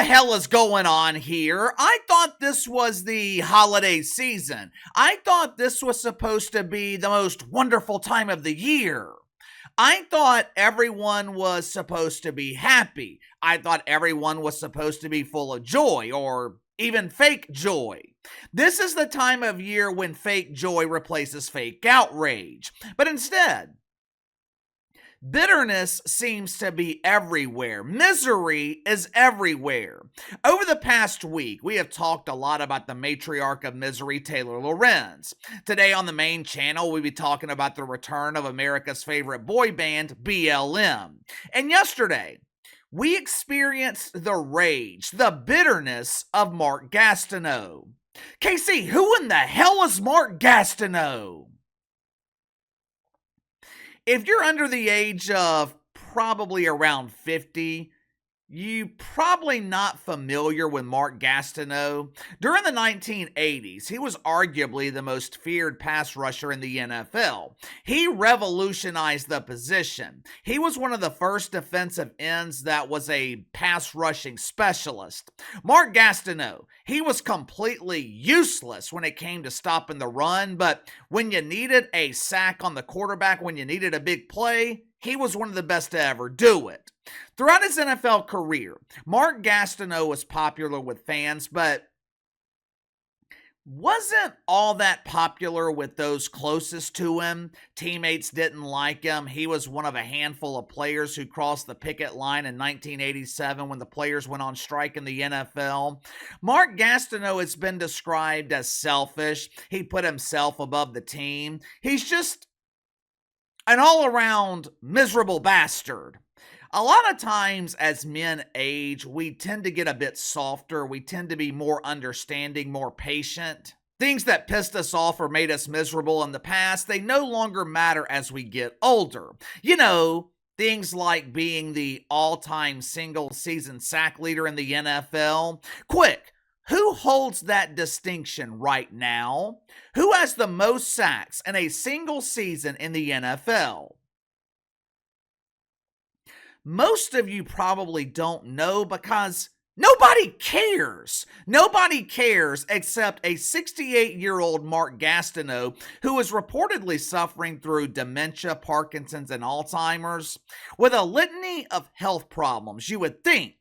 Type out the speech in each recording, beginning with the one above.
hell is going on here? I thought this was the holiday season. I thought this was supposed to be the most wonderful time of the year. I thought everyone was supposed to be happy. I thought everyone was supposed to be full of joy or even fake joy. This is the time of year when fake joy replaces fake outrage. But instead, bitterness seems to be everywhere. Misery is everywhere. Over the past week, we have talked a lot about the matriarch of misery, Taylor Lorenz. Today on the main channel, we'll be talking about the return of America's favorite boy band, BLM. And yesterday, we experienced the rage, the bitterness of Mark Gastineau. KC, who in the hell is Mark Gastineau? If you're under the age of probably around 50, you're probably not familiar with Mark Gastineau. During the 1980s, he was arguably the most feared pass rusher in the NFL. He revolutionized the position. He was one of the first defensive ends that was a pass rushing specialist. Mark Gastineau, he was completely useless when it came to stopping the run, but when you needed a sack on the quarterback, when you needed a big play, he was one of the best to ever do it. Throughout his NFL career, Mark Gastineau was popular with fans, but wasn't all that popular with those closest to him. Teammates didn't like him. He was one of a handful of players who crossed the picket line in 1987 when the players went on strike in the NFL. Mark Gastineau has been described as selfish. He put himself above the team. He's just an all-around miserable bastard. A lot of times as men age, we tend to get a bit softer. We tend to be more understanding, more patient. Things that pissed us off or made us miserable in the past, they no longer matter as we get older. You know, things like being the all-time single-season sack leader in the NFL. Quick, who holds that distinction right now? Who has the most sacks in a single season in the NFL? Most of you probably don't know because nobody cares. Nobody cares except a 68-year-old Mark Gastineau who is reportedly suffering through dementia, Parkinson's, and Alzheimer's with a litany of health problems. You would think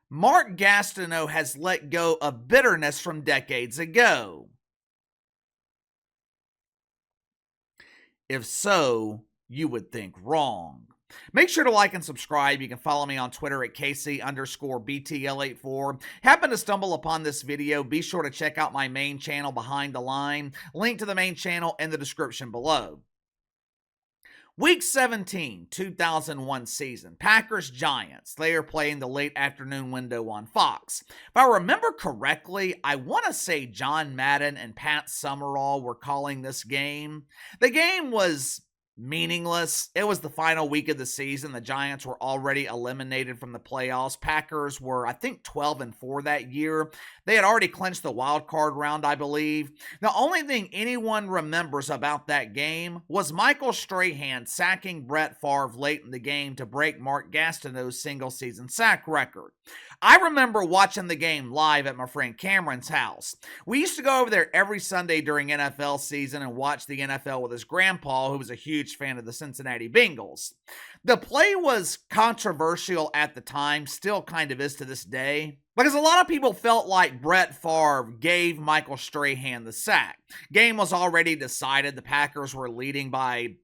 Mark Gastineau has let go of bitterness from decades ago. If so, you would think wrong. Make sure to like and subscribe. You can follow me on Twitter at KC_BTL84. Happen to stumble upon this video, be sure to check out my main channel, Behind the Line. Link to the main channel in the description below. Week 17, 2001 season, Packers-Giants. They are playing the late afternoon window on Fox. If I remember correctly, I want to say John Madden and Pat Summerall were calling this game. The game was meaningless. It was the final week of the season. The Giants were already eliminated from the playoffs. Packers were, I think, 12-4 that year. They had already clinched the wild card round, I believe. The only thing anyone remembers about that game was Michael Strahan sacking Brett Favre late in the game to break Mark Gastineau's single-season sack record. I remember watching the game live at my friend Cameron's house. We used to go over there every Sunday during NFL season and watch the NFL with his grandpa, who was a huge fan of the Cincinnati Bengals. The play was controversial at the time, still kind of is to this day, because a lot of people felt like Brett Favre gave Michael Strahan the sack. Game was already decided. The Packers were leading by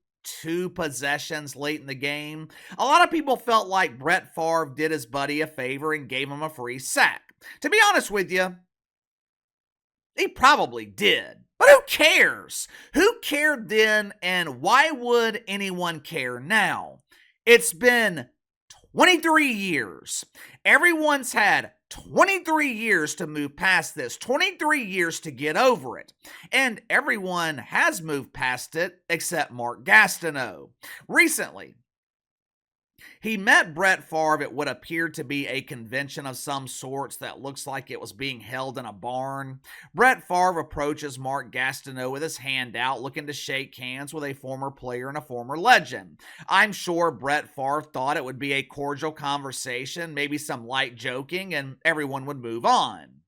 2 possessions late in the game. A lot of people felt like Brett Favre did his buddy a favor and gave him a free sack. To be honest with you, he probably did. But who cares? Who cared then, and why would anyone care now? It's been 23 years. Everyone's had 23 years to move past this, 23 years to get over it. And everyone has moved past it except Mark Gastineau. Recently, He met Brett Favre at what appeared to be a convention of some sorts that looks like it was being held in a barn. Brett Favre approaches Mark Gastineau with his hand out, looking to shake hands with a former player and a former legend. I'm sure Brett Favre thought it would be a cordial conversation, maybe some light joking, and everyone would move on.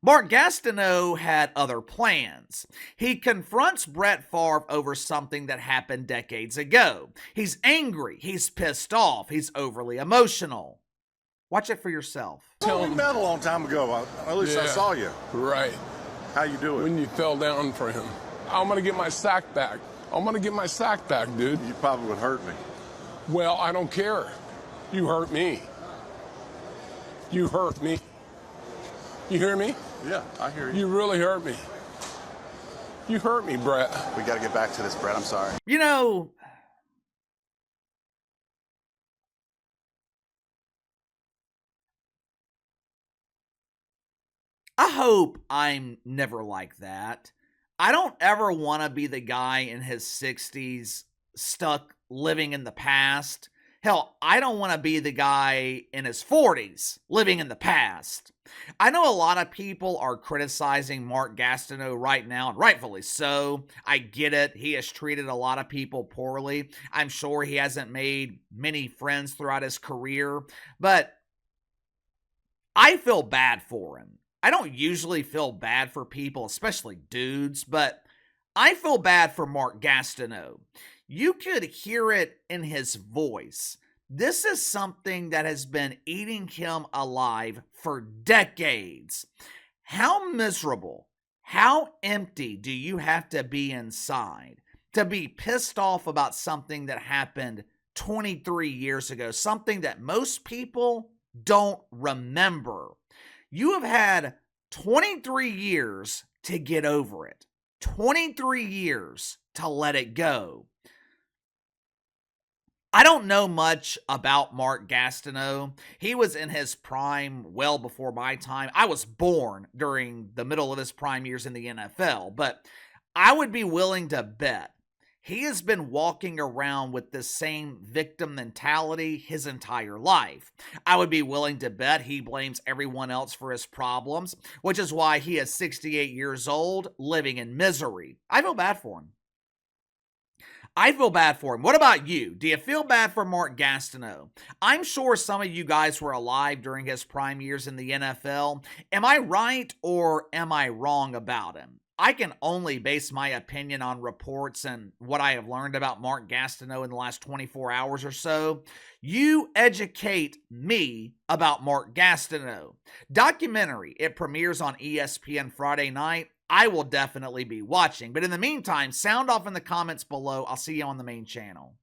Mark Gastineau had other plans. He confronts Brett Favre over something that happened decades ago. He's angry, he's pissed off, he's overly emotional. Watch it for yourself. Well, we met a long time ago. At least I saw you. Right. How you doing? When you fell down for him. I'm going to get my sack back. I'm going to get my sack back, dude. You probably would hurt me. Well, I don't care. You hurt me. You hurt me. You hear me? Yeah, I hear you. You really hurt me. You hurt me, Brett. We got to get back to this, Brett. I'm sorry. You know, I hope I'm never like that. I don't ever want to be the guy in his 60s stuck living in the past. Hell, I don't want to be the guy in his 40s living in the past. I know a lot of people are criticizing Mark Gastineau right now, and rightfully so. I get it. He has treated a lot of people poorly. I'm sure he hasn't made many friends throughout his career, but I feel bad for him. I don't usually feel bad for people, especially dudes, but I feel bad for Mark Gastineau. You could hear it in his voice. This is something that has been eating him alive for decades. How miserable, how empty do you have to be inside to be pissed off about something that happened 23 years ago, something that most people don't remember? You have had 23 years to get over it. 23 years to let it go. I don't know much about Mark Gastineau. He was in his prime well before my time. I was born during the middle of his prime years in the NFL, but I would be willing to bet he has been walking around with the same victim mentality his entire life. I would be willing to bet he blames everyone else for his problems, which is why he is 68 years old, living in misery. I feel bad for him. I feel bad for him. What about you? Do you feel bad for Mark Gastineau? I'm sure some of you guys were alive during his prime years in the NFL. Am I right or am I wrong about him? I can only base my opinion on reports and what I have learned about Mark Gastineau in the last 24 hours or so. You educate me about Mark Gastineau. Documentary. It premieres on ESPN Friday night. I will definitely be watching. But in the meantime, sound off in the comments below. I'll see you on the main channel.